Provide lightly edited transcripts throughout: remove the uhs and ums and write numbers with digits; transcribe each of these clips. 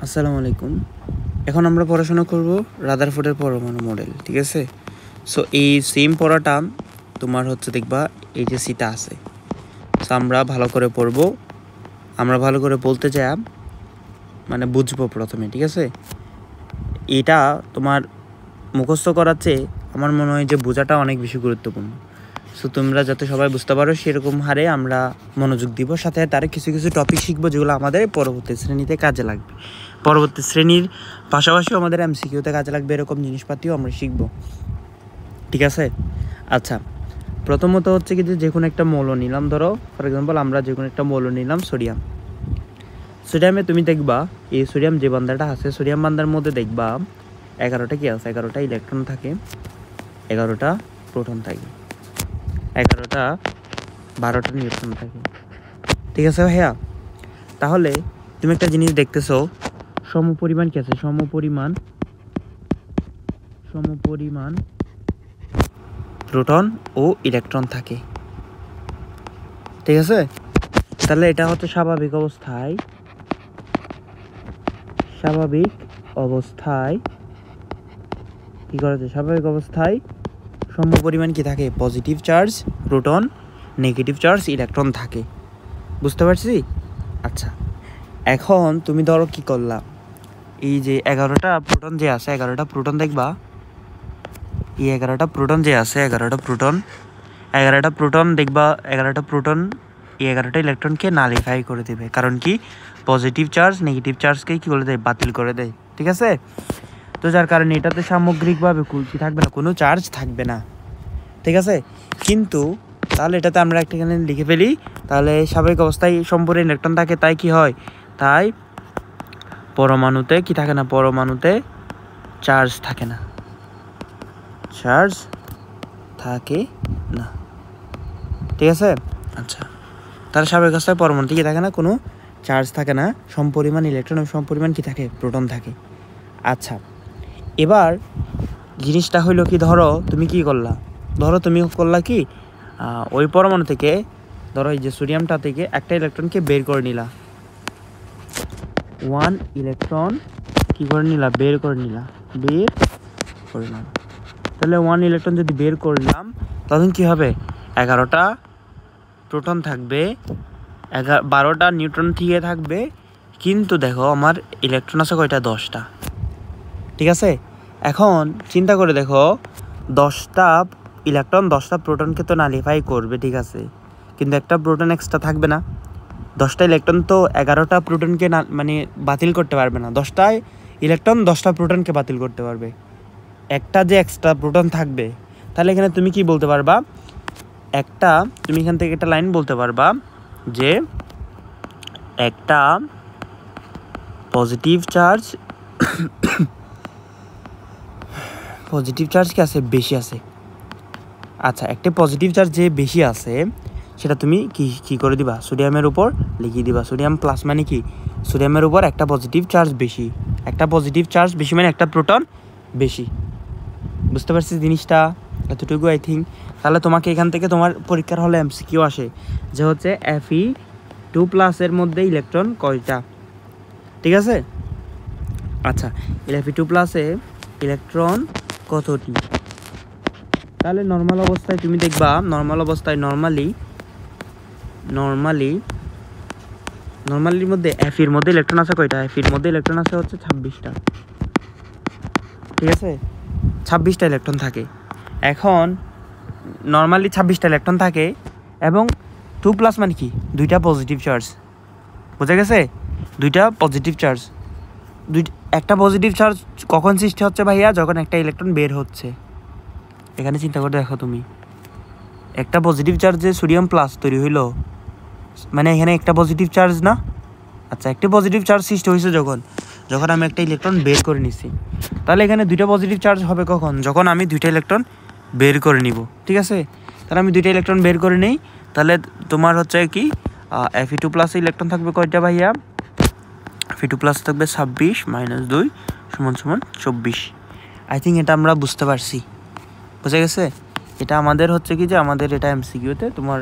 আসসালামু আলাইকুম। এখন আমরা পড়াশোনা করব রাদারফোর্ডের পরমাণু মডেল, ঠিক আছে? সো এই সেম পড়াটা তোমার হচ্ছে দেখবা এইচএসসিতে আছে। সো আমরা ভালো করে পড়ব, আমরা ভালো করে বলতে চাই, মানে বুঝবো প্রথমে, ঠিক আছে? এটা তোমার মুখস্থ করার চেয়ে আমার মনে হয় যে বোঝাটা অনেক বেশি গুরুত্বপূর্ণ। সো তোমরা যাতে সবাই বুঝতে পারো সেরকম হারে আমরা মনোযোগ দিব, সাথে তার কিছু কিছু টপিক শিখবো যেগুলো আমাদের পরবর্তী শ্রেণীতে কাজে লাগবে। পরবর্তী শ্রেণীর পাশাপাশিও আমাদের এমসিকিউতে কাজে লাগবে, এরকম জিনিসপাতিও আমরা শিখবো, ঠিক আছে? আচ্ছা, প্রথমত হচ্ছে কি যে কোনো একটা মৌল নিলাম, ধরো ফর এক্সাম্পল আমরা যে কোনো একটা মৌল নিলাম সোডিয়াম। সোডিয়ামে তুমি দেখবা এই সোডিয়াম যে বান্ধাটা আছে, সোডিয়াম বান্ধার মধ্যে দেখবা 11টা কি আছে, 11টা ইলেকট্রন থাকে, 11টা প্রোটন থাকে, 11টা 12টা নিউট্রন থাকে, ঠিক আছে ভাইয়া? তাহলে তুমি একটা জিনিস দেখতেছো, সমপরিমাণ কি আছে, সমপরিমাণ প্রোটন ও ইলেকট্রন থাকে, ঠিক আছে? তাহলে এটা হচ্ছে স্বাভাবিক অবস্থায় কি করেছে, স্বাভাবিক অবস্থায় সমপরিমাণ কি থাকে, positive charge proton, negative charge electron থাকে। বুঝতে পারছি? আচ্ছা, এখন তুমি ধরো কি করলা, এই যে 11টা প্রোটন যে আছে, 11টা প্রোটন দেখবা, এই 11টা প্রোটন যে আছে, 11টা প্রোটন দেখবা, 11টা প্রোটন এই 11টা ইলেকট্রনকে নালিফাই করে দেবে। কারণ কি, পজিটিভ চার্জ নেগেটিভ চার্জকে কি করে দেয়, বাতিল করে দেয়, ঠিক আছে? তো যার কারণে এটাতে সামগ্রিকভাবে কি থাকবে না, কোনো চার্জ থাকবে না, ঠিক আছে? কিন্তু তাহলে এটাতে আমরা একটাখানে লিখে ফেলি, তাহলে স্বাভাবিক অবস্থায় সম্পূর্ণ ইলেকট্রন থাকে, তাই কি হয়, তাই পরমাণুতে কি থাকে না, পরমাণুতে চার্জ থাকে না, ঠিক আছে? আচ্ছা, তার স্বাভাবিক অবস্থায় পরমাণুতে কি থাকে না, কোনো চার্জ থাকে না, সমপরিমাণ ইলেকট্রন এবং সমপরিমাণ কি থাকে, প্রোটন থাকে। আচ্ছা, এবার জিনিসটা হইলো কি, ধরো তুমি করলা কি, ওই পরমাণু থেকে ধরো এই যে সোডিয়ামটা থেকে একটা ইলেকট্রনকে বের করে নিলা, 1 ইলেকট্রন কি করে নিলা, বের করে নিলাম। তাহলে 1 ইলেকট্রন যদি বের করলাম, তখন কি হবে, 11টা প্রোটন থাকবে, 12টা নিউট্রন থেকে থাকবে, কিন্তু দেখো আমার ইলেকট্রন আছে কয়টা, 10টা, ঠিক আছে? এখন চিন্তা করে দেখো, 10টা ইলেকট্রন 10টা প্রোটনকে তো নালিফাই করবে, ঠিক আছে, কিন্তু একটা প্রোটন এক্সট্রা থাকবে না। 10টা ইলেকট্রন তো 11টা প্রোটনকে মানে বাতিল করতে পারবে না, 10টা ইলেকট্রন 10টা প্রোটনকে বাতিল করতে পারবে, একটা যে এক্সট্রা প্রোটন থাকবে। তাহলে এখানে তুমি কি বলতে পারবা, তুমি এখান থেকে একটা লাইন বলতে পারবা যে একটা পজিটিভ চার্জ কি আছে, বেশি আছে। আচ্ছা, একটা পজিটিভ চার্জ যে বেশি আছে সেটা তুমি কি করে দিবা, সোডিয়ামের উপর লিখিয়ে দিবা। সোডিয়াম প্লাস মানে কি, সোডিয়ামের উপর একটা পজিটিভ চার্জ বেশি, মানে একটা প্রোটন বেশি। বুঝতে পারছি জিনিসটা, এতটুকু আই থিঙ্ক। তাহলে তোমাকে এখান থেকে তোমার পরীক্ষার হলে এমসিকিউ আসে যে হচ্ছে Fe2+ মধ্যে ইলেকট্রন কয়টা, ঠিক আছে? আচ্ছা, Fe2+ ইলেকট্রন কতটি? তাহলে নর্মাল অবস্থায় তুমি দেখবা, নর্মালির মধ্যে Feর মধ্যে ইলেকট্রন আছে কয়টা, Feর মধ্যে ইলেকট্রন আছে হচ্ছে 26টা, ঠিক আছে? 26টা ইলেকট্রন থাকে। এখন নর্মালি 26টা ইলেকট্রন থাকে, এবং 2+ মানে কি, 2টা পজিটিভ চার্জ, বোঝা গেছে? 2টা পজিটিভ চার্জ, একটা পজিটিভ চার্জ কখন সৃষ্টি হচ্ছে ভাইয়া, যখন একটা ইলেকট্রন বের হচ্ছে। এখানে চিন্তা করে দেখো তুমি, একটা পজিটিভ চার্জ যে সোডিয়াম প্লাস তৈরি হইলো, মানে এখানে একটা পজিটিভ চার্জ না? আচ্ছা, একটা পজিটিভ চার্জ সৃষ্টি হয়েছে যখন আমি একটা ইলেকট্রন বের করে নিছি। তাহলে এখানে 2টা পজিটিভ চার্জ হবে কখন, যখন আমি 2টা ইলেকট্রন বের করে নিব, ঠিক আছে? তাহলে আমি 2টা ইলেকট্রন বের করে নিই, তাহলে তোমার হচ্ছে কি, Fe2+ ইলেকট্রন থাকবে কয়টা ভাইয়া, Fe2+ থাকবে 26 - 2 = 24। আই থিঙ্ক এটা আমরা বুঝতে পারছি, বুঝে গেছে? এটা আমাদের হচ্ছে কি যে আমাদের এটা এমসিকিউতে, তোমার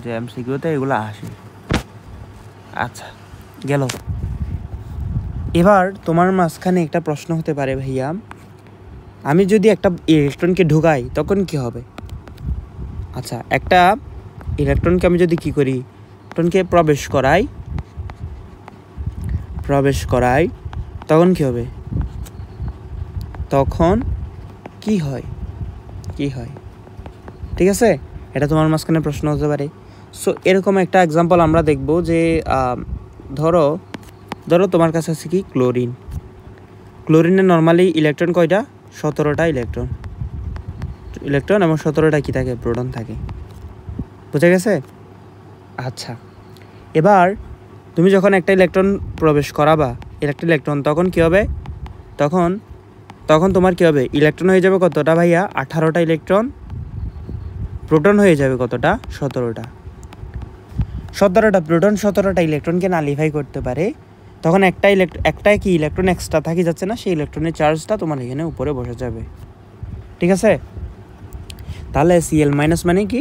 যে এমসিকিউতে এগুলো আসে। আচ্ছা, গেল এবার তোমার মাঝখানে একটা প্রশ্ন হতে পারে ভাইয়া, আমি যদি একটা ইলেকট্রনকে ঢুকাই তখন কি হবে? আচ্ছা, একটা ইলেকট্রনকে আমি যদি কি করি, ইলেকট্রনকে প্রবেশ করাই তখন কি হবে? তখন কি হয়? ঠিক আছে, এটা তোমার মাঝখানে প্রশ্ন হতে পারে। সো এরকম একটা এক্সাম্পল আমরা দেখব যে ধরো তোমার কাছে আছে কি ক্লোরিনের নর্মালি ইলেকট্রন কয়টা? 17টা ইলেকট্রন এবং 17টা কি থাকে? প্রোটন থাকে। বুঝা গেছে? আচ্ছা, এবার তুমি যখন একটা ইলেকট্রন প্রবেশ করাবা, ইলেকট্রন, তখন কি হবে? তখন তোমার কি হবে? ইলেকট্রন হয়ে যাবে কতটা ভাইয়া? 18টা ইলেকট্রন। প্রোটন হয়ে যাবে কতটা? 17টা প্রোটন 17টা ইলেকট্রনকে নালিফাই করতে পারে। তখন একটা কি ইলেকট্রন এক্সট্রা থাকি যাচ্ছে না, সেই ইলেকট্রনের চার্জটা তোমার এখানে উপরে বসে যাবে। ঠিক আছে, তাহলে Cl- মানে কি?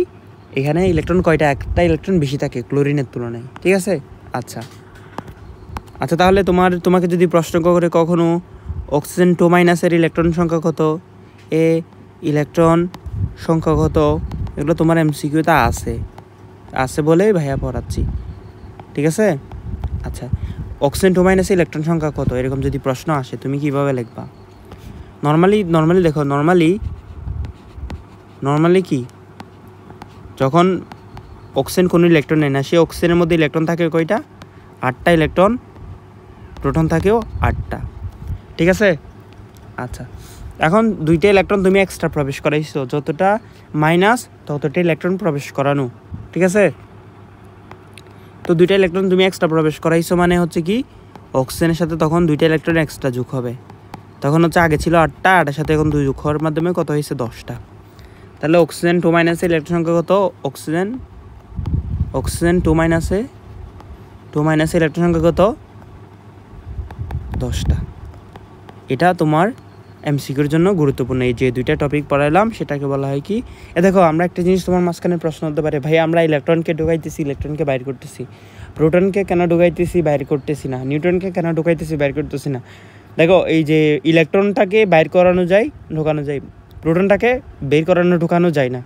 এখানে ইলেকট্রন কয়টা? একটা ইলেকট্রন বেশি থাকে ক্লোরিনের তুলনায়। ঠিক আছে, আচ্ছা, তাহলে তোমাকে যদি প্রশ্ন করে কখনো অক্সিজেন 2- ইলেকট্রন সংখ্যা কত, ইলেকট্রন সংখ্যা কত, এগুলো তোমার MCQতে আছে বলেই ভাইয়া পড়াচ্ছি। ঠিক আছে, আচ্ছা, অক্সিজেন 2- ইলেকট্রন সংখ্যা কত, এরকম যদি প্রশ্ন আসে তুমি কিভাবে লিখবা? নর্মালি দেখো, নর্মালি কি, যখন অক্সিজেন কোনো ইলেকট্রন নেয় না, সেই অক্সিজেনের মধ্যে ইলেকট্রন থাকে কয়টা? 8টা ইলেকট্রন, প্রোটন থাকেও 8টা। ঠিক আছে, আচ্ছা, এখন 2টা ইলেকট্রন তুমি এক্সট্রা প্রবেশ করাইছো, যতটা মাইনাস ততটা ইলেকট্রন প্রবেশ করানো। ঠিক আছে, তো 2টা ইলেকট্রন তুমি এক্সট্রা প্রবেশ করাইছো মানে হচ্ছে কি, অক্সিজেনের সাথে তখন 2টা ইলেকট্রন এক্সট্রা যোগ হবে। তখন হচ্ছে আগে ছিল 8টা, 8-এর সাথে এখন 2 যোগ হওয়ার মাধ্যমে কত হয়েছে? 10টা। তাহলে অক্সিজেন 2- ইলেকট্রন সংখ্যা কত? অক্সিজেন 2- ইলেকট্রন সংখ্যা কত? 10টা। এটা তোমার MCQর জন্য গুরুত্বপূর্ণ। এই যে 2টা টপিক পড়াইলাম সেটাকে বলা হয় কি, দেখো আমরা একটা জিনিস তোমার মাঝখানে প্রশ্ন হতে পারে, ভাই আমরা ইলেকট্রনকে ঢুকাইতেছি, ইলেকট্রনকে বাইর করতেছি, প্রোটনকে কেন ঢুকাইতেছি, বাইর করতেছি না, নিউট্রনকে কেন ঢুকাইতেছি, বাইর করতেছি না? দেখো, এই যে ইলেকট্রনটাকে বাইর করানো যায়, ঢোকানো যায়, প্রোটনটাকে বের করানো ঢোকানো যায় না।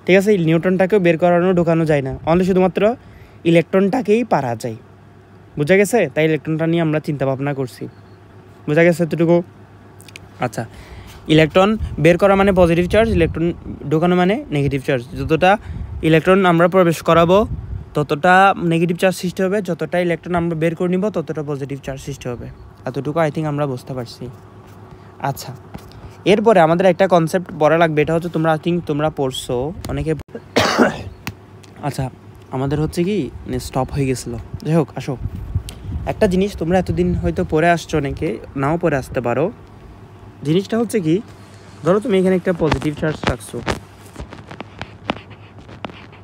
ঠিক আছে, নিউট্রনটাকেও বের করানো ঢোকানো যায় না, অনলি শুধুমাত্র ইলেকট্রনটাকেই পারা যায়। বোঝা গেছে? তাই ইলেকট্রনটা নিয়ে আমরা চিন্তা ভাবনা করছি। বোঝা গেছে এতটুকু? আচ্ছা, ইলেকট্রন বের করা মানে পজিটিভ চার্জ, ইলেকট্রন ঢোকানো মানে নেগেটিভ চার্জ। যতটা ইলেকট্রন আমরা প্রবেশ করাবো ততটা নেগেটিভ চার্জ সৃষ্টি হবে, যতটা ইলেকট্রন আমরা বের করে নিব ততটা পজিটিভ চার্জ সৃষ্টি হবে। এতটুকু আই থিঙ্ক আমরা বুঝতে পারছি। আচ্ছা, এরপরে আমাদের একটা কনসেপ্ট পড়া লাগবে, এটা হচ্ছে তোমরা পড়ছো অনেকে। আচ্ছা, আমাদের হচ্ছে কি স্টপ হয়ে গেছিলো, যাই হোক, আসো, একটা জিনিস তোমরা এতদিন হয়তো পড়ে আসছো, অনেকে নাও পড়ে আসতে পারো। জিনিসটা হচ্ছে কি, ধরো তুমি এখানে একটা পজিটিভ চার্জ রাখছো,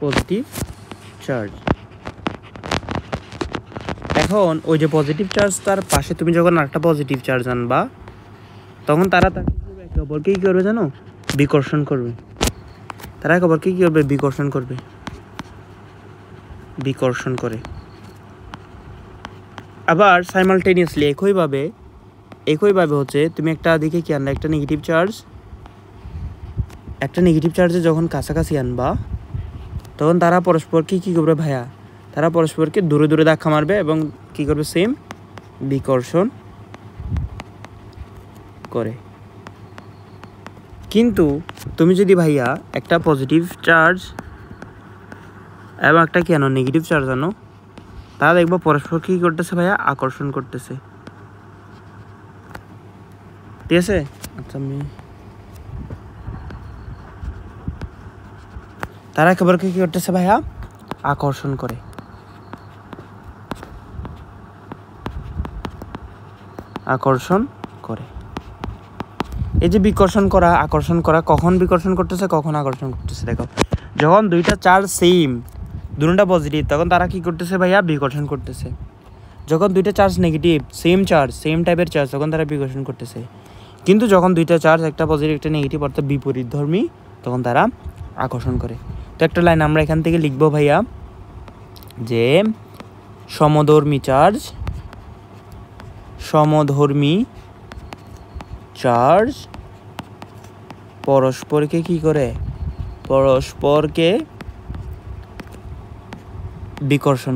পজিটিভ চার্জ। এখন ওই যে পজিটিভ চার্জ, তার পাশে তুমি যখন আরেকটা পজিটিভ চার্জ আনবা, তখন তারা তাকে একে অপরকে কী করবে জানো? বিকর্ষণ করবে। তারা একে অপরকে কী করবে? বিকর্ষণ করে। আবার সাইমালটেনিয়াসলি একইভাবে হচ্ছে তুমি একটা দিকে কি আনবা, একটা নেগেটিভ চার্জে যখন কাছাকাছি আনবা, তখন তারা পরস্পরকে কী করবে ভাইয়া? তারা পরস্পরকে দূরে দূরে ধাক্কা মারবে এবং কী করবে? সেম বিকর্ষণ করে। কিন্তু তুমি যদি ভাইয়া একটা পজিটিভ চার্জ এবং একটা কি আনো? নেগেটিভ চার্জ আনো, তারা দেখবো পরস্পর কী করতেছে ভাইয়া? আকর্ষণ করতেছে। ঠিক আছে, আচ্ছা, তারা একেবারে কী করতেছে ভাইয়া? আকর্ষণ করে। এই যে বিকর্ষণ করা, আকর্ষণ করা, কখন বিকর্ষণ করতেছে, কখন আকর্ষণ করতেছে? দেখো, যখন 2টা চার্জ সেম, দুটোটা পজিটিভ, তখন তারা কি করতেছে ভাইয়া? বিকর্ষণ করতেছে। যখন 2টা চার্জ নেগেটিভ, সেম টাইপের চার্জ, তখন তারা বিকর্ষণ করতেছে। কিন্তু যখন 2টা চার্জ, একটা পজিটিভ একটা নেগেটিভ, অর্থাৎ বিপরীতধর্মী, তখন তারা আকর্ষণ করে। তো একটা লাইন আমরা এখান থেকে লিখবো ভাইয়া, যে সমধর্মী চার্জ সমধর্মী চার্জ পরস্পরকে কি করে? পরস্পরকে বিকর্ষণ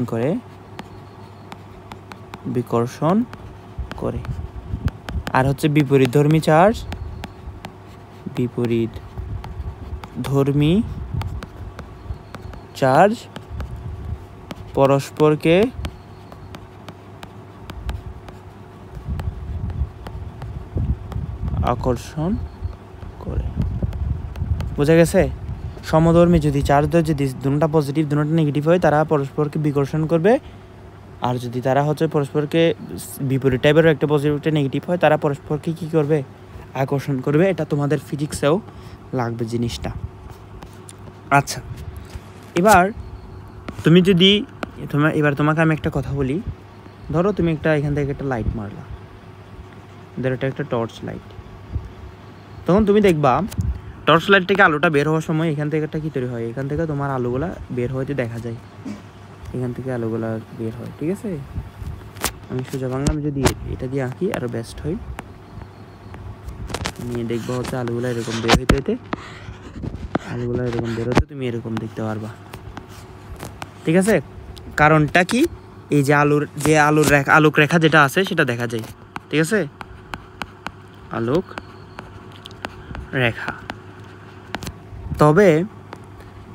করে আর হচ্ছে বিপরীতধর্মী চার্জ পরস্পরকে আকর্ষণ করে। বোঝা গেছে? সমধর্মী যদি চার্জ যদি দুটোটা পজিটিভ দুটোটা নেগেটিভ হয় তারা পরস্পরকে বিকর্ষণ করবে, আর যদি তারা হচ্ছে পরস্পরকে বিপরীত টাইপের একটা পজিটিভ একটা নেগেটিভ হয় তারা পরস্পরকে কি করবে? আকর্ষণ করবে। এটা তোমাদের ফিজিক্সেও লাগবে জিনিসটা। আচ্ছা, এবার তোমাকে আমি একটা কথা বলি। ধরো তুমি এখান থেকে একটা লাইট মারলা, ধরো এটা একটা টর্চ লাইট। তখন তুমি দেখবা টর্চ লাইট থেকে আলোটা বের হওয়ার সময় এখান থেকে একটা কি তৈরি হয়? এখান থেকে তোমার আলোগুলা বের হইতে দেখা যায়, এখান থেকে আলোগুলা বের হয়। ঠিক আছে, আমি সোজা বাংলা আমি যদি এটা দিয়ে আঁকি আরও বেস্ট হয়। নিয়ে দেখবো হচ্ছে আলোগুলা এরকম বের হইতে তুমি এরকম দেখতে পারবা। ঠিক আছে, কারণটা কি? এই যে আলোক রেখা যেটা আছে সেটা দেখা যায়। ঠিক আছে, আলোক রেখা।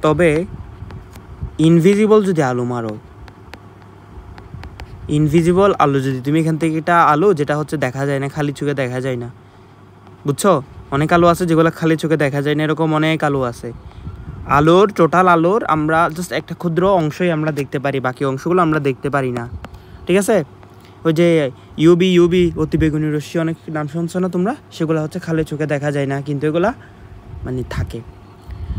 তবে ইনভিজিবল যদি আলো মারো, ইনভিজিবল আলো যদি তুমি এখান থেকে এটা আলো যেটা হচ্ছে দেখা যায় না, খালি চোখে দেখা যায় না, বুঝছো? অনেক আলো আছে যেগুলো খালি চোখে দেখা যায় না, এরকম অনেক আলো আছে। টোটাল আলোর আমরা জাস্ট একটা ক্ষুদ্র অংশই আমরা দেখতে পারি, বাকি অংশগুলো আমরা দেখতে পারি না। ঠিক আছে, ওই যে ইউবি অতিবেগুনি রশ্মি অনেক নাম শুনছো না তোমরা? সেগুলো হচ্ছে খালি চোখে দেখা যায় না, কিন্তু এগুলা মানে থাকে।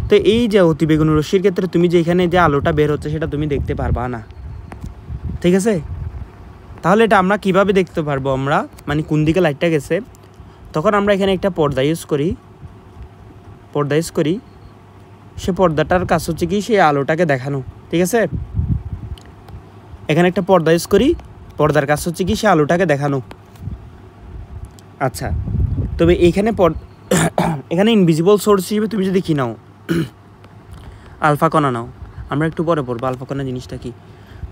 তো এই যে অতিবেগুনি রশ্মির ক্ষেত্রে তুমি যে এখানে যে আলোটা বের হচ্ছে সেটা তুমি দেখতে পারবা না। ঠিক আছে, তাহলে এটা আমরা কিভাবে দেখতে পারবো? আমরা মানে কোন দিকে লাইটটা গেছে, তখন আমরা এখানে একটা পর্দা ইউজ করি। সে পর্দাটার কাজ হচ্ছে কি? সেই আলোটাকে দেখানো। ঠিক আছে, এখানে একটা পর্দা ইউজ করি, পর্দার কাজ হচ্ছে কি? সে আলোটাকে দেখানো। আচ্ছা, তবে এখানে ইনভিজিবল সোর্স হিসেবে তুমি যদি কি নাও, আলফা কণা নাও। আমরা একটু পরে পড়বো আলফা কণা জিনিসটা কি।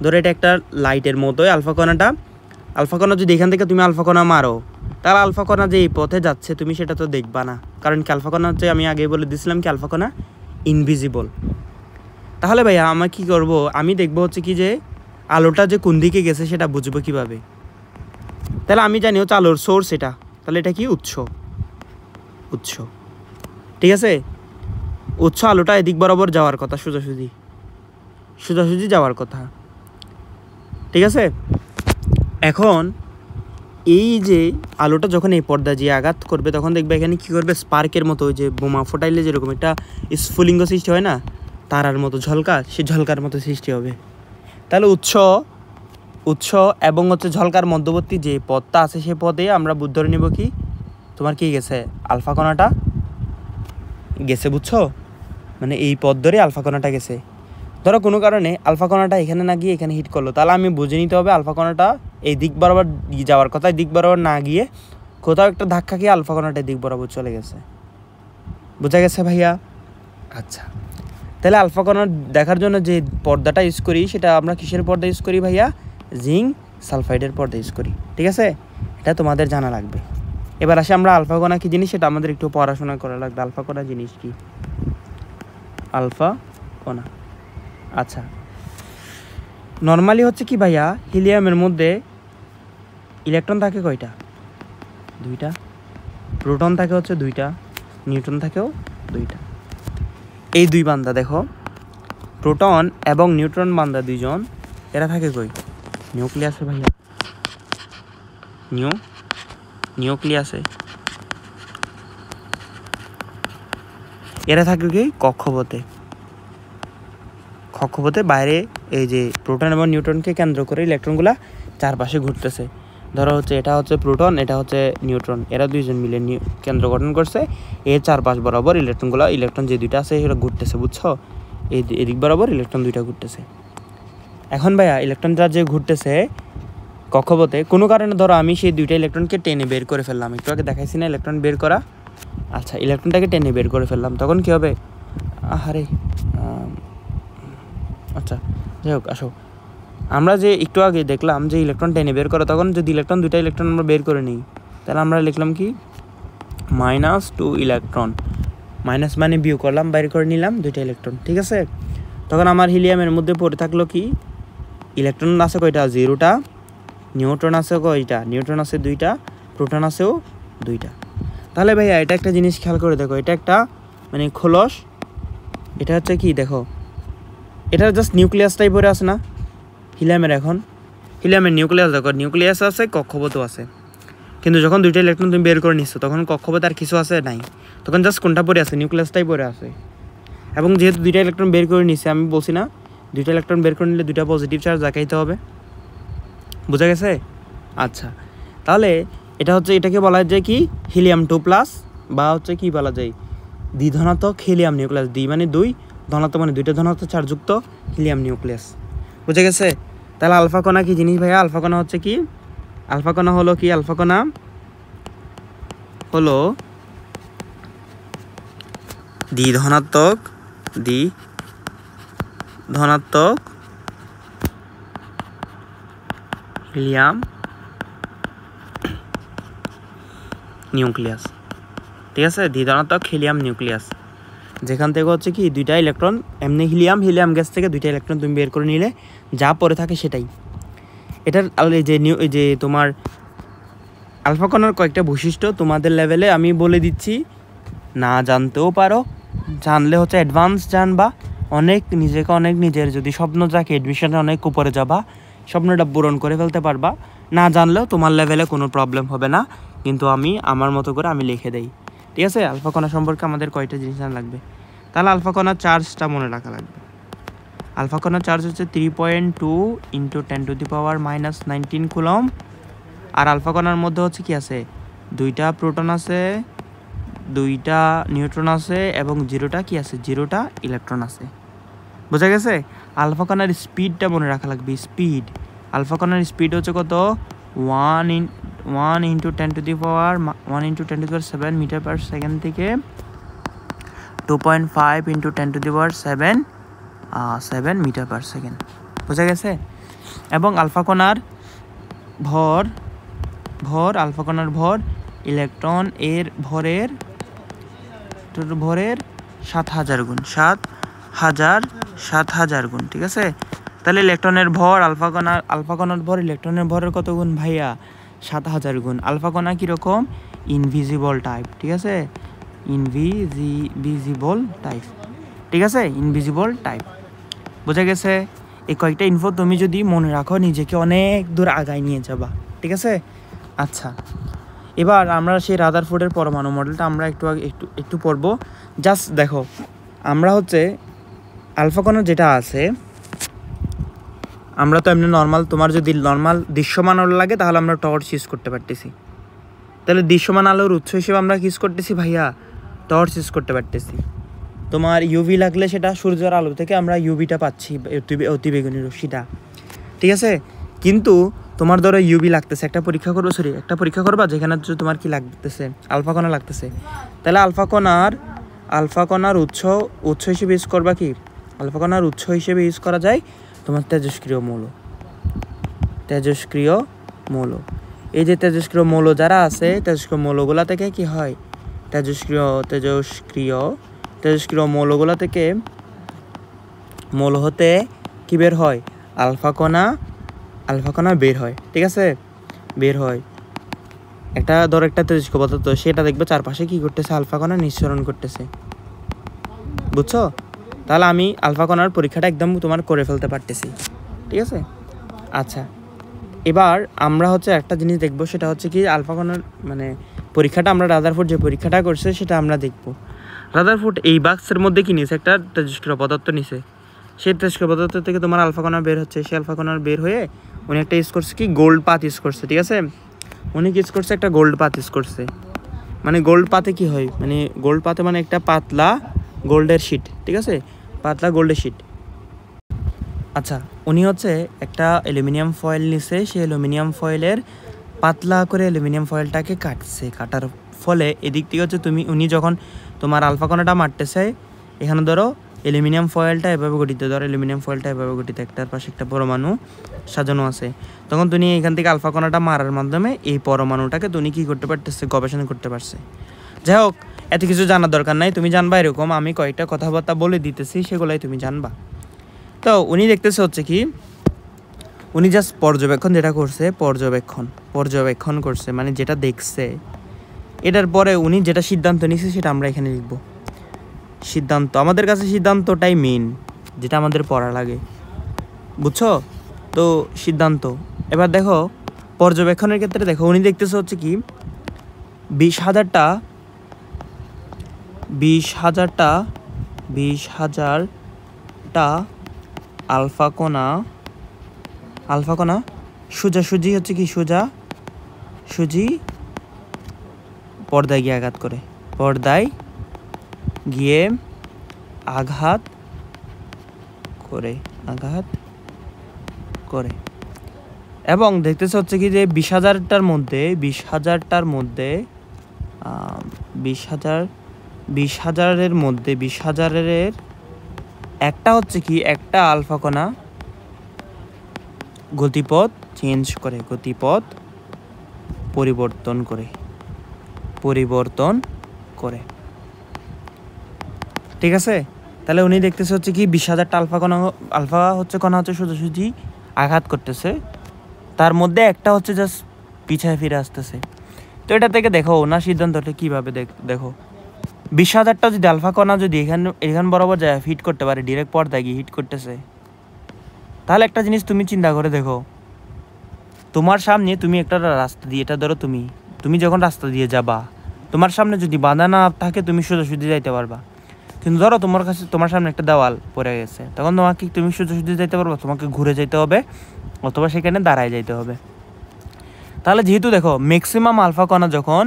ধরো এটা একটা লাইটের মতোই আলফা কণা যদি এখান থেকে তুমি আলফা কণা মারো, তাহলে আলফা কণা যে এই পথে যাচ্ছে তুমি সেটা তো দেখবা না, কারণ কি আলফা কণা হচ্ছে, আমি আগে বলে দিয়েছিলাম কি আলফা কণা ইনভিজিবল। তাহলে ভাইয়া আমি কি করব? আমি দেখবো হচ্ছে কি যে আলোটা যে কোন দিকে গেছে সেটা বুঝবো কিভাবে? তাহলে আমি জানি হচ্ছে আলোর সোর্স এটা, তাহলে এটা কি? উৎস। ঠিক আছে, উৎস আলোটা এদিক বরাবর যাওয়ার কথা, সোজাসুজি যাওয়ার কথা। ঠিক আছে, এখন এই যে আলোটা যখন এই পর্দা দিয়ে আঘাত করবে তখন দেখবে এখানে কি করবে? স্পার্কের মতো, ওই যে বোমা ফোটাইলে যেরকম একটা স্ফুলিঙ্গ সৃষ্টি হয় না, তারার মতো ঝলকা, সে ঝলকার মতো সৃষ্টি হবে। তাহলে উৎস এবং হচ্ছে ঝলকার মধ্যবর্তী যে পথটা আছে সেই পথে আমরা ধরে নেব কি তোমার কি গেছে? আলফা কণাটা গেছে, বুঝছো? মানে এই পথ ধরে আলফা কণাটা গেছে। ধরো কোনো কারণে আলফা কণাটা এখানে না গিয়ে এখানে হিট করলো, তাহলে আমি বুঝে নিতে হবে আলফা কণাটা এই দিক বরাবর যাওয়ার কথা, দিক বরাবর না গিয়ে কোথাও একটা ধাক্কা খেয়ে আলফা কণাটা দিক বরাবর চলে গেছে। বোঝা গেছে ভাইয়া? আচ্ছা, তাহলে আলফা কণা দেখার জন্য যে পর্দাটা ইউজ করি সেটা আমরা কিসের পর্দা ইউজ করি ভাইয়া? জিঙ্ক সালফাইডের পর্দা ইউজ করি। ঠিক আছে, এটা তোমাদের জানা লাগবে। এবার আসে আমরা আলফা কণা কি জিনিস সেটা আমাদের একটু পড়াশোনা করা লাগবে। আলফা কণা জিনিস কি? আলফা কণা, আচ্ছা, নর্মালি হচ্ছে কি ভাইয়া, হিলিয়ামের মধ্যে ইলেকট্রন থাকে কয়টা? 2টা। প্রোটন থাকে হচ্ছে 2টা, নিউট্রন থাকেও 2টা। এই দুই বান্দা দেখো, প্রোটন এবং নিউট্রন বান্দা দুইজন, এরা থাকে কই? নিউক্লিয়াসে ভাইয়া, নিউক্লিয়াসে। এরা থাকে কি? কক্ষপথে বাইরে। এই যে প্রোটন এবং নিউট্রনকে কেন্দ্র করে ইলেকট্রনগুলা চারপাশে ঘুরতেছে। ধরো হচ্ছে এটা হচ্ছে প্রোটন, এটা হচ্ছে নিউট্রন, এরা দুইজন মিলে কেন্দ্র গঠন করছে। এর চারপাশ বরাবর ইলেকট্রন যে 2টা আছে সেটা ঘুরতেছে, বুঝছো? এদিক বরাবর ইলেকট্রন 2টা ঘুরতেছে। এখন ভাইয়া ইলেকট্রনটা যে ঘুরতেছে কক্ষপথে কোনো কারণে ধরো আমি সেই দুইটা ইলেকট্রনকে টেনে বের করে ফেললাম, একটু আগে দেখাইছি না ইলেকট্রন বের করা। আচ্ছা, ইলেকট্রনটাকে টেনে বের করে ফেললাম, তখন কী হবে? আরে আচ্ছা যাই হোক, আসো আমরা যে একটু আগে দেখলাম যে ইলেকট্রন টেনে বের করা, তখন যদি দুইটা ইলেকট্রন আমরা বের করে নিই, তাহলে আমরা লিখলাম কি -2 ইলেকট্রন, মাইনাস মানে বিয়োগ করলাম, বাইর করে নিলাম দুইটা ইলেকট্রন, ঠিক আছে। তখন আমার হিলিয়ামের মধ্যে পড়ে থাকলো কি, ইলেকট্রন আছে কয়টা? 0টা। নিউট্রন আছে কয়টা? নিউট্রন আছে 2টা। প্রোটন আছেও 2টা। তাহলে ভাইয়া এটা একটা জিনিস খেয়াল করে দেখো, এটা একটা মানে খোলস, এটা হচ্ছে কি দেখো, এটা জাস্ট নিউক্লিয়াসটাই পড়ে আছে না হিলিয়ামের। এখন হিলিয়ামের নিউক্লিয়াস দেখো, নিউক্লিয়াস আছে, কক্ষপথও আছে, কিন্তু যখন দুইটা ইলেকট্রন তুমি বের করে নিচ্ছ তখন কক্ষপথ আর কিছু আছে নাই, তখন জাস্ট কোনটা পড়ে আছে? নিউক্লিয়াসটাই পড়ে আছে। এবং যেহেতু দুইটা ইলেকট্রন বের করে নিচ্ছে, আমি বলছি না দুইটা ইলেকট্রন বের করে নিলে দুইটা পজিটিভ চার্জ দেখাইতে হবে, বোঝা গেছে? আচ্ছা, তাহলে এটা হচ্ছে, এটাকে বলা যায় কি হিলিয়াম 2+, বা হচ্ছে কি বলা যায় দ্বিধনাত্মক হিলিয়াম নিউক্লিয়াস। দ্বি মানে 2, ধনাত্মক মানে 2টা ধনাত্মক চার্জযুক্ত হিলিয়াম নিউক্লিয়াস, বুঝা গেছে? তাহলে আলফা কণা কি জিনিস ভাইয়া? আলফা কণা হচ্ছে কি, আলফা কণা হলো কি, আলফা কণা হলো ধনাত্মক হিলিয়াম নিউক্লিয়াস, ঠিক আছে? ধনাত্মক হিলিয়াম নিউক্লিয়াস, যেখান থেকে হচ্ছে কি দুইটা ইলেকট্রন এমনি হিলিয়াম গ্যাস থেকে দুইটা ইলেকট্রন তুমি বের করে নিলে যা পড়ে থাকে সেটাই। এটার যে তোমার আলফা কণার কয়েকটা বৈশিষ্ট্য তোমাদের লেভেলে আমি বলে দিচ্ছি, না জানতেও পারো, জানলে হচ্ছে অ্যাডভান্স জানবা, নিজেকে অনেক নিজের যদি স্বপ্ন থাকে অ্যাডমিশনে অনেক উপরে যাবা, স্বপ্নটা পূরণ করে ফেলতে পারবা। না জানলেও তোমার লেভেলে কোনো প্রবলেম হবে না, কিন্তু আমি আমার মতো করে আমি লিখে দেই, ঠিক আছে? আলফা কণা সম্পর্কে আমাদের কয়টা জিনিস জানা লাগবে? তাহলে আলফা কণার চার্জটা মনে রাখা লাগবে। আলফা কণার চার্জ হচ্ছে 3.2 × 10⁻⁻19 কুলম। আর আলফা কণার মধ্যে হচ্ছে কি আছে? 2টা প্রোটন আছে, 2টা নিউট্রন আছে, এবং 0টা কি আছে? 0টা ইলেকট্রন আছে, বোঝা গেছে? আলফা কণার স্পিডটা মনে রাখা লাগবে। স্পিড, আলফা কণার স্পিড হচ্ছে কত? 1 × 10⁻1 × 10⁻7 থেকে 2.5 × 10⁻7 মিটার/সেকেন্ড, বোঝা গেছে? এবং আলফা কণার ভর আলফা কণার ভর ইলেকট্রন এর ভরের 7000 গুণ, 7000 গুণ, ঠিক আছে? তাহলে ইলেকট্রনের ভর আলফা কণার ভর ইলেকট্রনের ভরের কত গুণ ভাইয়া? 7000 গুণ। আলফা কণা কীরকম? ইনভিজিবল টাইপ, ঠিক আছে? ইনভিজিবল টাইপ, ঠিক আছে? ইনভিজিবল টাইপ, বোঝা গেছে? এই কয়েকটা ইনফো তুমি যদি মনে রাখো নিজেকে অনেক দূর আগায় নিয়ে যাবা, ঠিক আছে? আচ্ছা, এবার আমরা সেই রাদারফোর্ডের পরমাণু মডেলটা আমরা একটু পড়ব। জাস্ট দেখো, আমরা হচ্ছে আলফা কণা যেটা আছে, আমরা তো এমনি নর্মাল, তোমার যদি নর্মাল দৃশ্যমান আলো লাগে তাহলে আমরা টর্চ ইউজ করতে পারতেছি। তাহলে দৃশ্যমান আলোর উৎস হিসেবে আমরা ইউজ করতেছি ভাইয়া টর্চ ইউজ করতে পারতেছি। তোমার ইউভি লাগলে সেটা সূর্যের আলো থেকে আমরা ইউভিটা পাচ্ছি, অতিবেগুনি রশ্মিটা, ঠিক আছে? কিন্তু তোমার ধরো ইউভি লাগতেছে, একটা পরীক্ষা করবা যেখানে তোমার কি লাগতেছে? আলফা কণা লাগতেছে। তাহলে আলফা কণার উৎস হিসেবে ইউজ করবা কি? আলফা কণার উৎস হিসেবে ইউজ করা যায় তোমার তেজস্ক্রিয় মৌল। এই যে তেজস্ক্রিয় মৌল যারা আছে, তেজস্ক্রিয় মৌলগুলা থেকে কি হয়? তেজস্ক্রিয় মৌলগুলা থেকে মৌল হতে কি বের হয়? আলফা কণা বের হয়, ঠিক আছে? বের হয় একটা তেজস্ক্রিয় পদার্থ, সেটা দেখবে চারপাশে কি করতেছে? আলফা কণা নিঃসরণ করতেছে, বুঝছো? তাহলে আমি আলফা কণার পরীক্ষাটা একদম তোমার করে ফেলতে পারতেছি, ঠিক আছে? আচ্ছা, এবার আমরা হচ্ছে একটা জিনিস দেখবো, সেটা হচ্ছে কি আলফা কণার মানে পরীক্ষাটা আমরা রাদারফোর্ড যে পরীক্ষাটা করছে সেটা আমরা দেখবো। রাদারফোর্ড এই বাক্সের মধ্যে কি নিছে? একটা তেজস্ক্রিয় পদার্থ নিছে, সেই তেজস্ক্রিয় পদার্থ থেকে তোমার আলফা কণা বের হচ্ছে। সেই আলফা কণা বের হয়ে উনি একটা ইউজ করছে কি গোল্ড পাত ইউজ করছে, ঠিক আছে? উনি কি ইউজ করছে? একটা গোল্ড পাত ইউজ করছে। মানে গোল্ড পাতে কি হয়? মানে গোল্ড পাতে মানে একটা পাতলা গোল্ডের শিট, ঠিক আছে? পাতলা গোল্ডের শিট। আচ্ছা, উনি হচ্ছে একটা অ্যালুমিনিয়াম ফয়েল নিছে, সেই অ্যালুমিনিয়াম ফয়েলের পাতলা করে অ্যালুমিনিয়াম ফয়েলটাকে কাটার ফলে এদিক থেকে হচ্ছে উনি যখন তোমার আলফা কণাটা মারতেছে, এখানে ধরো অ্যালুমিনিয়াম ফয়েলটা এভাবে গঠিত, ধরো অ্যালুমিনিয়াম ফয়েলটা এভাবে গঠিত, একটার পাশে একটা পরমাণু সাজানো আছে, তখন তুমি এখান থেকে আলফা কণাটা মারার মাধ্যমে এই পরমাণুটাকে তুমি কী করতে পারতেছে, গবেষণা করতে পারছে। যাই হোক, এত কিছু জানার দরকার নাই, তুমি জানবা এরকম আমি কয়েকটা কথাবার্তা বলে দিতেছি, সেগুলাই তুমি জানবা। তো উনি দেখতেছে হচ্ছে কি, উনি জাস্ট পর্যবেক্ষণ যেটা করছে, পর্যবেক্ষণ করছে, মানে যেটা দেখছে, এটার পরে উনি যেটা সিদ্ধান্ত নিছে সেটা আমরা এখানে লিখব। সিদ্ধান্ত, আমাদের কাছে সিদ্ধান্তটাই মেন, যেটা আমাদের পড়া লাগে, বুঝছো? তো সিদ্ধান্ত, এবার দেখো পর্যবেক্ষণের ক্ষেত্রে দেখো উনি দেখতেছে হচ্ছে কি 20,000টা আলফা কণা সোজাসুজি হচ্ছে কি সোজাসুজি পর্দায় গিয়ে আঘাত করে এবং দেখতেছে হচ্ছে কি যে 20,000টার মধ্যে 20,000-এর একটা হচ্ছে কি, একটা আলফা কণা গতিপথ পরিবর্তন করে, ঠিক আছে? তাহলে উনি দেখতেছে হচ্ছে কি 20,000টা আলফা কণা হচ্ছে সোজাসুজি আঘাত করতেছে, তার মধ্যে একটা হচ্ছে জাস্ট পিছায় ফিরে আসতেছে। তো এটা থেকে দেখো ওনার সিদ্ধান্তটা কীভাবে দেখো, 20,000টা যদি আলফা কণা যদি এখান বরাবর যায় হিট করতে পারে, ডিরেক্ট পর্দায় গিয়ে হিট করতেছে, তাহলে একটা জিনিস তুমি চিন্তা করে দেখো, তোমার সামনে তুমি একটা রাস্তা দিয়ে, এটা ধরো তুমি যখন রাস্তা দিয়ে যাবা, তোমার সামনে যদি বাধা না থাকে তুমি সোজাসুজি যাইতে পারবা, কিন্তু ধরো তোমার সামনে একটা দেওয়াল পড়ে গেছে, তখন তুমি সোজাসুজি যাইতে পারবা, তোমাকে ঘুরে যেতে হবে অথবা সেখানে দাঁড়ায় যাইতে হবে। তাহলে যেহেতু দেখো ম্যাক্সিমাম আলফা কণা যখন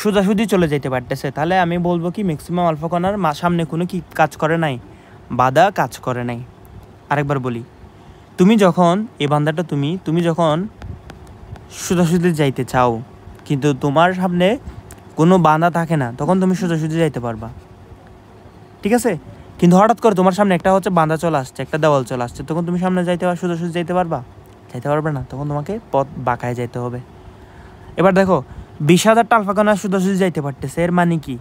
সোজাসুজি চলে যেতে পারতেছে, তাহলে আমি বলবো কি ম্যাক্সিমাম আলফা কণার সামনে কোনো কি কাজ করে নাই, বাধা কাজ করে নাই। আরেকবার বলি, তুমি যখন এই বান্ধাটা তুমি যখন সোজাসুজি যাইতে চাও কিন্তু তোমার সামনে কোনো বাধা থাকে না, তখন তুমি সোজাসুজি যাইতে পারবা, ঠিক আছে? কিন্তু হঠাৎ করে তোমার সামনে একটা হচ্ছে বাঁধা চলে আসছে, একটা দেওয়াল চলে আসছে, তখন তুমি সামনে সোজাসুজি যাইতে পারবে না, তখন তোমাকে পথ বাঁকায় যাইতে হবে। এবার দেখো 20,000টা আলফা কণা সোজাসুজি যাইতে পারতেছে, এর মানে কি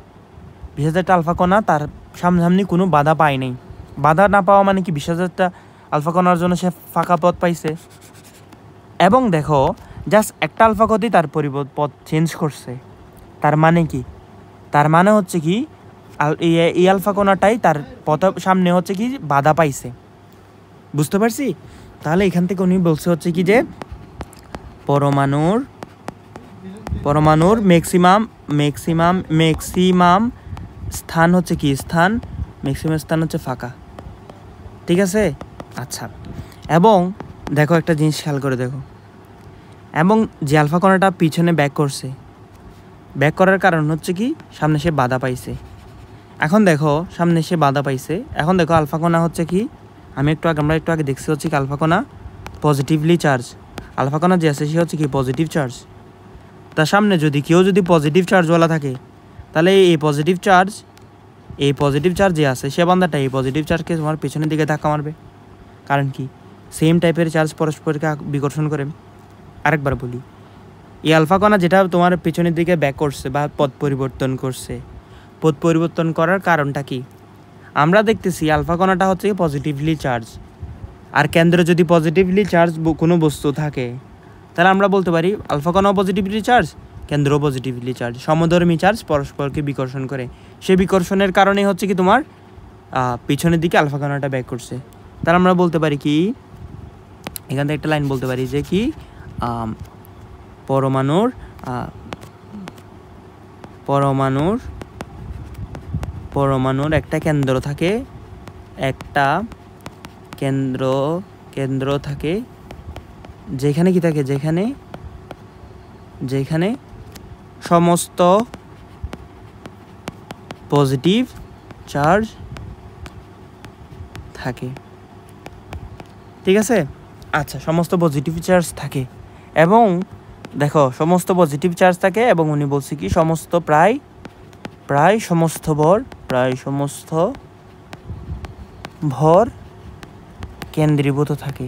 20,000টা আলফা কণা তার সামনাসামনি কোনো বাধা পায় নাই। বাধা না পাওয়া মানে কি 20,000টা আলফা কণার জন্য সে ফাঁকা পথ পাইছে। এবং দেখো জাস্ট একটা আলফা কণাই তার পথ চেঞ্জ করছে, তার মানে কি, তার মানে হচ্ছে কি এই আলফা কণাটাই তার সামনে হচ্ছে কি বাধা পাইছে, বুঝতে পারছি? তাহলে এখান থেকে উনি বলছে হচ্ছে কি যে পরমাণুর ম্যাক্সিমাম স্থান হচ্ছে কি, ম্যাক্সিমাম স্থান হচ্ছে ফাঁকা, ঠিক আছে? আচ্ছা, এবং দেখো একটা জিনিস খেয়াল করে দেখো, এবং যে আলফা কণাটা পিছনে ব্যাক করার কারণ হচ্ছে কি সামনে সে বাধা পাইছে। এখন দেখো সামনে সে বাধা পাইছে, এখন দেখো আলফা কণা হচ্ছে কি, আমরা একটু আগে দেখছি হচ্ছে কি আলফা কণা পজিটিভলি চার্জ, আলফা কণা যে আছে সে হচ্ছে কি পজিটিভ চার্জ, তার সামনে কেউ যদি পজিটিভ চার্জওয়ালা থাকে, তাহলে এই পজিটিভ চার্জ যে আছে সে বান্দাটা এই পজিটিভ চার্জকে তোমার পেছনের দিকে ধাক্কা মারবে, কারণ কি সেম টাইপের চার্জ পরস্পরকে বিকর্ষণ করে। আরেকবার বলি, এই আলফা কণা যেটা তোমার পেছনের দিকে ব্যাক করছে বা পথ পরিবর্তন করার কারণটা কি, আমরা দেখতেছি আলফা কণাটা হচ্ছে পজিটিভলি চার্জ, আর কেন্দ্রে যদি পজিটিভলি চার্জ কোনো বস্তু থাকে, তাহলে আমরা বলতে পারি আলফা কণাও পজিটিভলি চার্জ, কেন্দ্রও পজিটিভলি চার্জ, সমধর্মী চার্জ পরস্পরকে বিকর্ষণ করে, সেই বিকর্ষণের কারণেই হচ্ছে কি তোমার পিছনের দিকে আলফা কণাটা ব্যাক করছে। তাহলে আমরা বলতে পারি কি, এখান থেকে একটা লাইন বলতে পারি যে কি পরমাণুর একটা কেন্দ্র থাকে, যেখানে কি থাকে, যেখানে সমস্ত পজিটিভ চার্জ থাকে, ঠিক আছে। আচ্ছা, সমস্ত পজিটিভ চার্জ থাকে এবং দেখো সমস্ত পজিটিভ চার্জ থাকে এবং উনি বলছে কি সমস্ত প্রায় সমস্ত ভর কেন্দ্রীভূত থাকে।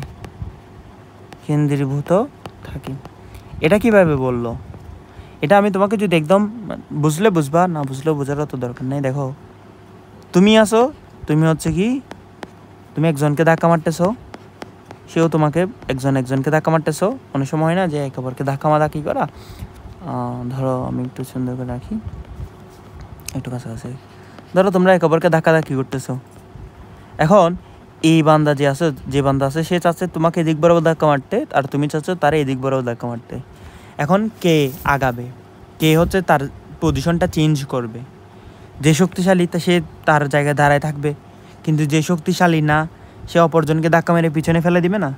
এটা কিভাবে বললো? এটা আমি তোমাকে যদি একদম বুঝলে বুঝবা, না বুঝলেও বোঝার অত দরকার নেই। দেখো তুমি আসো, তুমি হচ্ছে কি তুমি একজনকে ধাক্কা মারতেছো, সেও তোমাকে একজনকে ধাক্কা মারতেছো। অনেক সময় হয় না যে একে অপরকে ধাক্কি করা। ধরো আমি একটু সুন্দর করে রাখি, একটু কাছাকাছি। ধরো তোমরা একে অপরকে ধাক্কি করতেছো। এখন এই বান্দা যে বান্দা আছে সে চাচ্ছে তোমাকে এদিক বরাবর ধাক্কা মারতে, আর তুমি চাচ্ছ তার এদিক বরাবর ধাক্কা মারতে। এখন কে আগাবে, কে হচ্ছে তার পজিশনটা চেঞ্জ করবে। যে শক্তিশালী সে তার জায়গায় দাঁড়ায় থাকবে, কিন্তু যে শক্তিশালী না সে অপরজনকে ধাক্কা মেরে পিছনে ফেলে দিবে না।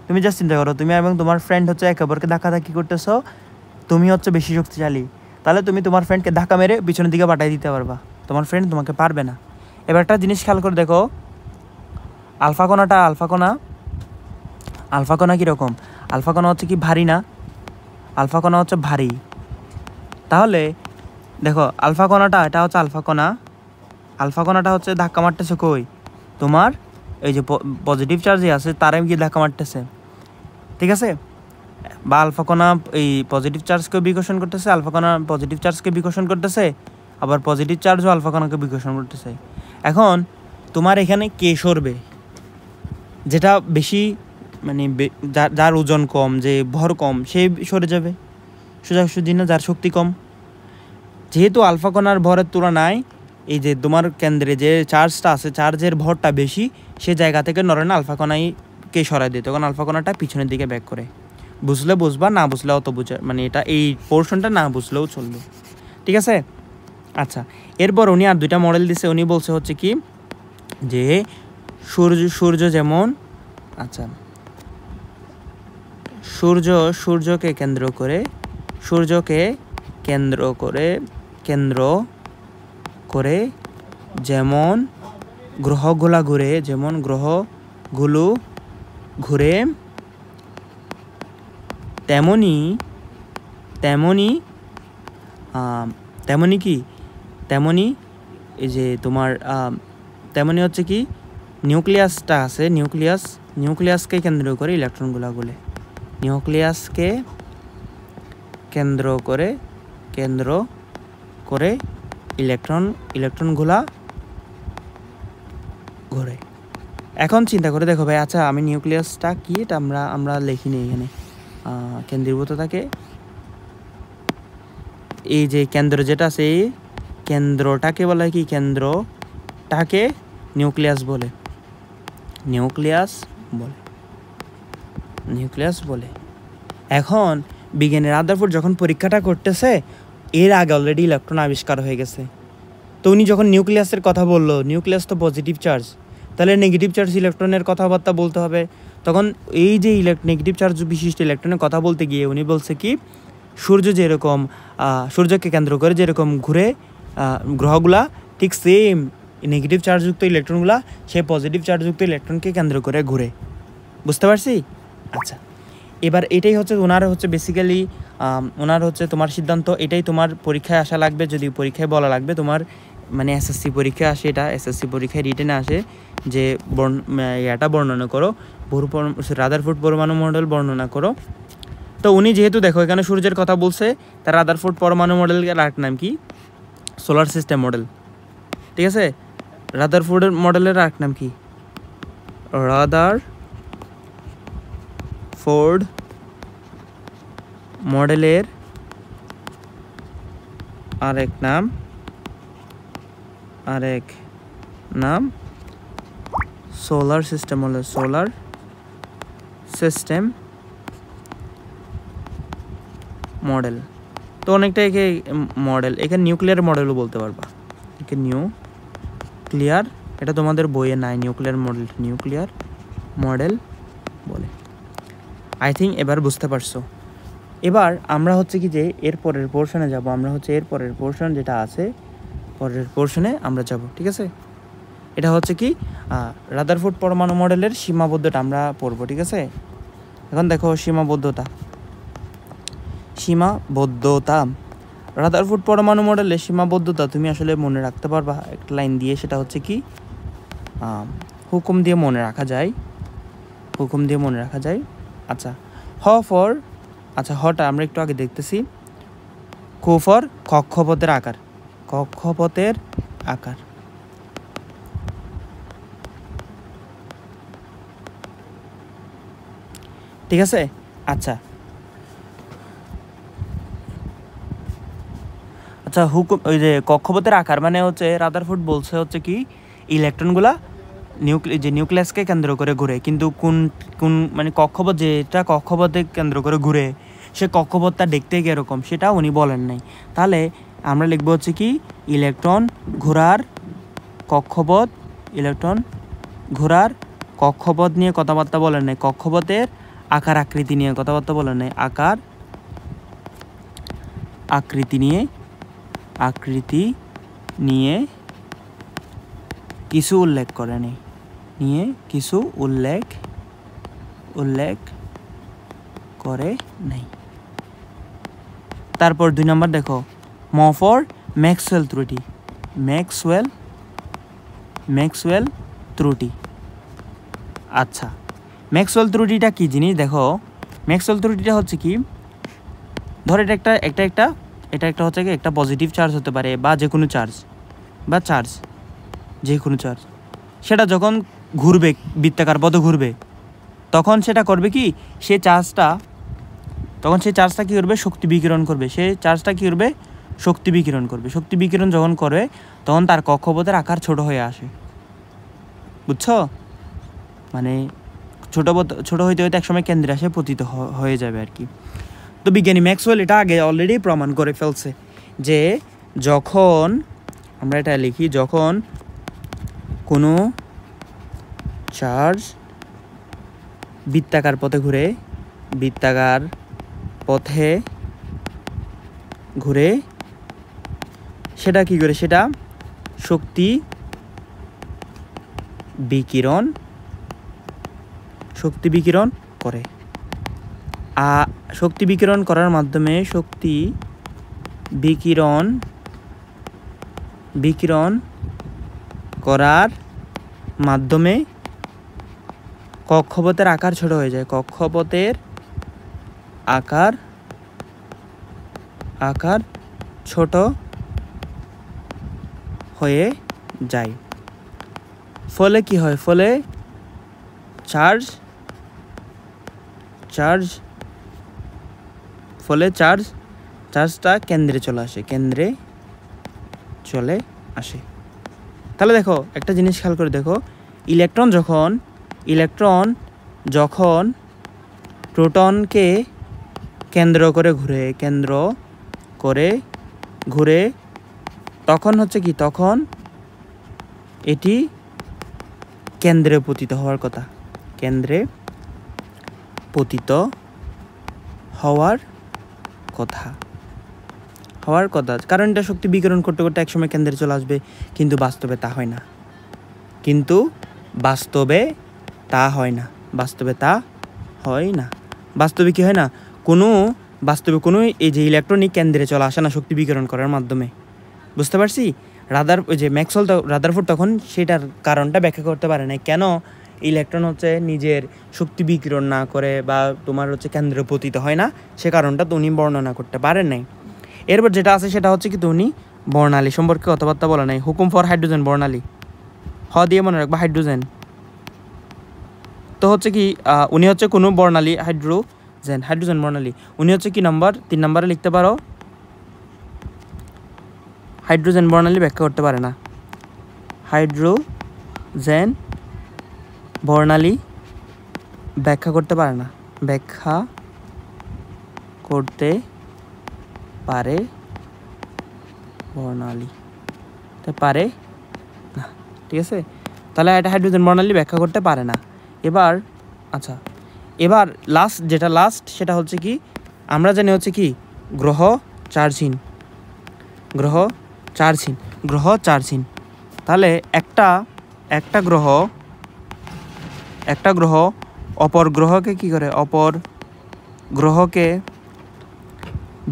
তুমি জাস্ট চিন্তা করো, তুমি এবং তোমার ফ্রেন্ড হচ্ছে একে অপরকে ধাক্কি করতেছো, তুমি হচ্ছে বেশি শক্তিশালী, তাহলে তুমি তোমার ফ্রেন্ডকে ধাক্কা মেরে পিছনের দিকে পাঠিয়ে দিতে পারবা, তোমার ফ্রেন্ড তোমাকে পারবে না। এবার একটা জিনিস খেয়াল করে দেখো, আলফা কণা কীরকম? আলফা কণা হচ্ছে কি ভারী না? আলফা কণা হচ্ছে ভারী। তাহলে দেখো আলফা কণাটা হচ্ছে ধাক্কা মারতেছে কই? তোমার এই যে পজিটিভ চার্জে আছে তারাই গিয়ে ধাক্কা মারতেছে, ঠিক আছে? বা আলফা কণা এই পজিটিভ চার্জকে বিকর্ষণ করতেছে, আলফা কণা পজিটিভ চার্জকে বিকর্ষণ করতেছে, আবার পজিটিভ চার্জও আলফা কণাকে বিকর্ষণ করতেছে। এখন তোমার এখানে কে সরবে? যেটা বেশি মানে যার ওজন কম, যে ভর কম, সে সরে যাবে সোজাসুজি না, যার শক্তি কম। যেহেতু আলফা কণার ভরের তুলনায় এই যে তোমার কেন্দ্রে যে চার্জটা আছে, চার্জের ভরটা বেশি, সে জায়গা থেকে নড়ে না, আলফা কণাকে সরাই দেয়, তখন আলফা কণাটা পিছনের দিকে ব্যাক করে। বুঝলে বুঝবা, না বুঝলে অত বুঝা মানে এটা এই পোর্শনটা না বুঝলেও চলবে, ঠিক আছে? আচ্ছা, এরপর উনি আর দুইটা মডেল দিছে। উনি বলছে হচ্ছে কি যে সূর্য যেমন, আচ্ছা সূর্যকে কেন্দ্র করে যেমন গ্রহগুলো ঘুরে, তেমনি এই যে তোমার তেমনি হচ্ছে কি নিউক্লিয়াসটা আছে, নিউক্লিয়াসকে কেন্দ্র করে ইলেকট্রনগুলো ঘুরে, নিউক্লিয়াসকে কেন্দ্র করে ইলেকট্রনগুলা ঘুরে। এখন চিন্তা করে দেখো ভাই, আচ্ছা আমি নিউক্লিয়াসটা কি এটা আমরা লিখিনি এখানে। কেন্দ্রীভূত থাকে, এই যে কেন্দ্র যেটা আছে এই কেন্দ্রটাকে বলা হয় কি? কেন্দ্রটাকে নিউক্লিয়াস বলে। এখন বিজ্ঞানী রাদারফোর্ড যখন পরীক্ষাটা করতেছে, এর আগে অলরেডি ইলেকট্রন আবিষ্কার হয়ে গেছে। তো উনি যখন নিউক্লিয়াসের কথা বললো, নিউক্লিয়াস তো পজিটিভ চার্জ, তাহলে নেগেটিভ চার্জ ইলেকট্রনের কথাবার্তা বলতে হবে। তখন এই যে নেগেটিভ চার্জ বিশিষ্ট ইলেকট্রনের কথা বলতে গিয়ে উনি বলছে কি, সূর্যকে কেন্দ্র করে যেরকম ঘুরে গ্রহগুলা, ঠিক সেম নেগেটিভ চার্জযুক্ত ইলেকট্রনগুলা সেই পজিটিভ চার্জযুক্ত ইলেকট্রনকে কেন্দ্র করে ঘুরে। বুঝতে পারছি? আচ্ছা, এবার এটাই হচ্ছে ওনার হচ্ছে বেসিক্যালি ওনার হচ্ছে তোমার সিদ্ধান্ত, এটাই তোমার পরীক্ষায় আসা লাগবে। যদি পরীক্ষায় বলা লাগবে তোমার মানে এসএসসি পরীক্ষায় আসে, এটা এসএসসি পরীক্ষায় রিটেনে আসে যে এটা বর্ণনা করো, রাদারফোর্ড পরমাণু মডেল বর্ণনা করো। তো উনি যেহেতু দেখো এখানে সূর্যের কথা বলছে, তার রাদারফোর্ড পরমাণু মডেলের আরেক নাম কি? সোলার সিস্টেম মডেল, ঠিক আছে? রাদারফোর্ডের মডেলের আরেক নাম কি? রাদারফোর্ড মডেলের আরেক নাম সোলার সিস্টেম মডেল। তো অনেকটা একে মডেল, এখানে নিউক্লিয়ার মডেলও বলতে পারবা, একে নিউক্লিয়ার, এটা তোমাদের বইয়ে নাই, নিউক্লিয়ার মডেল বলে। আই থিঙ্ক এবার বুঝতে পারছো। এবার আমরা হচ্ছে কি যে এর পরের পোর্শনে যাব, আমরা হচ্ছে এর পরের পোর্শন যেটা আছে, পরের পোর্শনে আমরা যাব, ঠিক আছে? এটা হচ্ছে কি রাদারফোর্ড পরমাণু মডেলের সীমাবদ্ধতা আমরা পড়বো, ঠিক আছে? এখন দেখো সীমাবদ্ধতা রাদারফোর্ড পরমাণু মডেলের সীমাবদ্ধতা তুমি আসলে মনে রাখতে পারবা একটা লাইন দিয়ে, সেটা হচ্ছে কি হুকুম দিয়ে মনে রাখা যায়। আচ্ছা হটা আমরা একটু আগে দেখতেছি। কো ফর কক্ষপথের আকার, ঠিক আছে? আচ্ছা হুকুম, ওই যে কক্ষপথের আকার মানে হচ্ছে রাদারফোর্ড বলছে হচ্ছে কি ইলেকট্রনগুলা নিউক্লিয়াসকে কেন্দ্র করে ঘুরে, কিন্তু কোন মানে কক্ষপথ যেটা কক্ষপথে কেন্দ্র করে ঘুরে সে কক্ষপথটা দেখতে কীরকম সেটা উনি বলেন নাই। তাহলে আমরা লিখবো হচ্ছে কি ইলেকট্রন ঘোরার কক্ষপথ নিয়ে কথাবার্তা বলেন নাই, কক্ষপথের আকার আকৃতি নিয়ে কথাবার্তা বলেন নাই, আকৃতি নিয়ে কিছু উল্লেখ করে নেই, তারপর 2 নম্বর দেখো ম ফর ম্যাক্সওয়েল ত্রুটি। আচ্ছা ম্যাক্সওয়েল ত্রুটিটা কি জিনিস দেখো, ম্যাক্সওয়েল ত্রুটিটা হচ্ছে কি, ধর এটা একটা হচ্ছে কি একটা পজিটিভ চার্জ হতে পারে বা যে কোনো চার্জ সেটা যখন ঘুরবে বৃত্তাকার পথে ঘুরবে তখন সেটা করবে কি সেই চার্জটা কি করবে শক্তি বিকিরণ করবে, শক্তি বিকিরণ যখন করবে তখন তার কক্ষপথের আকার ছোট হয়ে আসে, বুঝছো? মানে ছোট হইতে একসময় কেন্দ্রে আসে পতিত হয়ে যাবে আর কি। তো বিজ্ঞানী ম্যাক্সওয়েল এটা আগে অলরেডি প্রমাণ করে ফেলছে যে যখন আমরা এটা লিখি, যখন কোনো চার্জ বৃত্তাকার পথে ঘুরে সেটা কি করে, সেটা শক্তি বিকিরণ করে। শক্তি বিকিরণ করার মাধ্যমে কক্ষপথের আকার ছোট হয়ে যায়, আকার ছোট হয়ে যায়। ফলে কি হয়, ফলে চার্জটা কেন্দ্রে চলে আসে। তাহলে দেখো একটা জিনিস খেয়াল করে দেখো, ইলেকট্রন যখন প্রোটনকে কেন্দ্র করে ঘুরে তখন হচ্ছে কি, তখন এটি কেন্দ্রে পতিত হওয়ার কথা, কারণ এটা শক্তি বিকিরণ করতে একসময় কেন্দ্রে চলে আসবে, কিন্তু বাস্তবে তা হয় না, বাস্তবে কি হয় না, বাস্তবে কোনো এই যে ইলেকট্রনিক কেন্দ্রে চলে আসে না শক্তি বিকিরণ করার মাধ্যমে, বুঝতে পারছি? ওই যে ম্যাক্সওয়েল রাদারফোর্ড তখন সেটার কারণটা ব্যাখ্যা করতে পারে না, কেন ইলেকট্রন হচ্ছে নিজের শক্তি বিকিরণ না করে বা তোমার হচ্ছে কেন্দ্রে পতিত হয় না, সে কারণটা তো উনি বর্ণনা করতে পারেন নাই। এরপর যেটা আছে সেটা হচ্ছে কি, উনি বর্ণালী সম্পর্কে কথাবার্তা বলে নাই। হুকুম ফর হাইড্রোজেন বর্ণালী, দিয়ে মনে রাখবা হাইড্রোজেন। তো হচ্ছে কি উনি হচ্ছে কোনো বর্ণালী হাইড্রোজেন বর্ণালী, উনি হচ্ছে কি 3 নম্বরে লিখতে পারো, হাইড্রোজেন বর্ণালী ব্যাখ্যা করতে পারে না, হাইড্রোজেন বর্ণালী ব্যাখ্যা করতে পারে না, বর্ণালী পারে না, ঠিক আছে? তাহলে এটা হাইড্রোজেন বর্ণালী ব্যাখ্যা করতে পারে না। এবার লাস্ট সেটা হচ্ছে কি, আমরা জানি হচ্ছে কি গ্রহ চার্জহীন। তাহলে একটা একটা গ্রহ অপর গ্রহকে কি করে, অপর গ্রহকে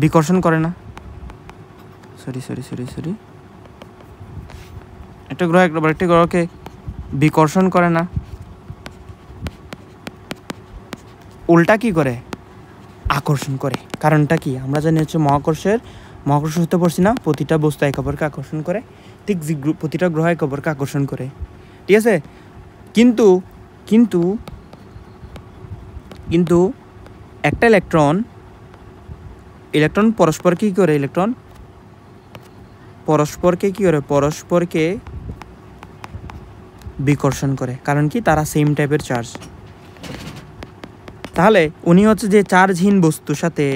বিকর্ষণ করে না, সরি একটা গ্রহ আরেকটা গ্রহকে বিকর্ষণ করে না, উল্টা কি করে, আকর্ষণ করে। কারণটা কি, আমরা জানি হচ্ছে মহাকর্ষ সূত্র পড়ছি না, প্রতিটা বস্তু একে অপরকে আকর্ষণ করে, ঠিক প্রতিটা গ্রহ একে অপরকে আকর্ষণ করে, ঠিক আছে। কিন্তু কিন্তু কিন্তু একটা ইলেকট্রন পরস্পরকে কি করে, পরস্পরকে বিকর্ষণ করে। কারণ কি, তারা সেম টাইপের চার্জ। তাহলে উনি হচ্ছে যে চার্জহীন বস্তুর সাথে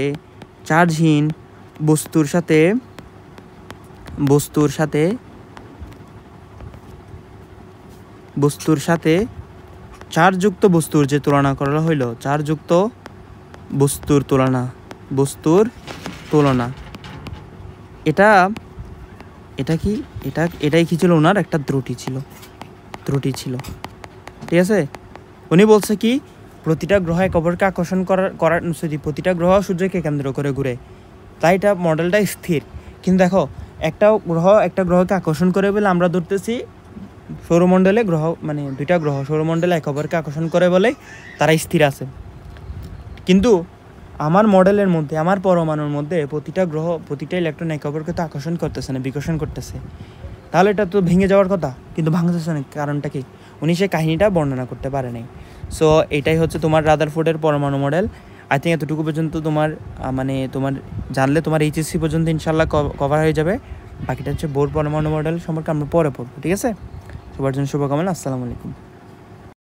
চার্জযুক্ত বস্তুর যে তুলনা করা হইল, চার্জযুক্ত বস্তুর তুলনা এটাই কি ছিল, ওনার একটা ত্রুটি ছিল, ঠিক আছে। উনি বলছে কি, প্রতিটা গ্রহ এক অপরকে আকর্ষণ করার প্রতিটা গ্রহ সূর্যকে কেন্দ্র করে ঘুরে, তাই এটা মডেলটা স্থির। কিন্তু দেখো, একটা গ্রহকে আকর্ষণ করে বলে আমরা ধরতেছি সৌরমণ্ডলে গ্রহ, মানে দুইটা গ্রহ সৌরমণ্ডলে এক অপরকে আকর্ষণ করে বলে তারা স্থির আছে। কিন্তু আমার মডেলের মধ্যে, আমার পরমাণুর মধ্যে প্রতিটা ইলেকট্রন একে অপরকে তো আকর্ষণ করতেছে না, বিকর্ষণ করতেছে। তাহলে এটা তো ভেঙে যাওয়ার কথা, কিন্তু ভাঙতেছে না। কারণটা কি, উনি সেই কাহিনীটা বর্ণনা করতে পারে নাই। সো এটাই হচ্ছে তোমার রাদারফোর্ডের পরমাণু মডেল। আই থিঙ্ক এতটুকু পর্যন্ত তোমার জানলে তোমার এইচএসসি পর্যন্ত ইনশাল্লাহ কভার হয়ে যাবে। বাকিটা হচ্ছে বোর পরমাণু মডেল সম্পর্কে আমরা পরে পড়বো, ঠিক আছে। সবার জন্য শুভকামনা। আসসালামু আলাইকুম।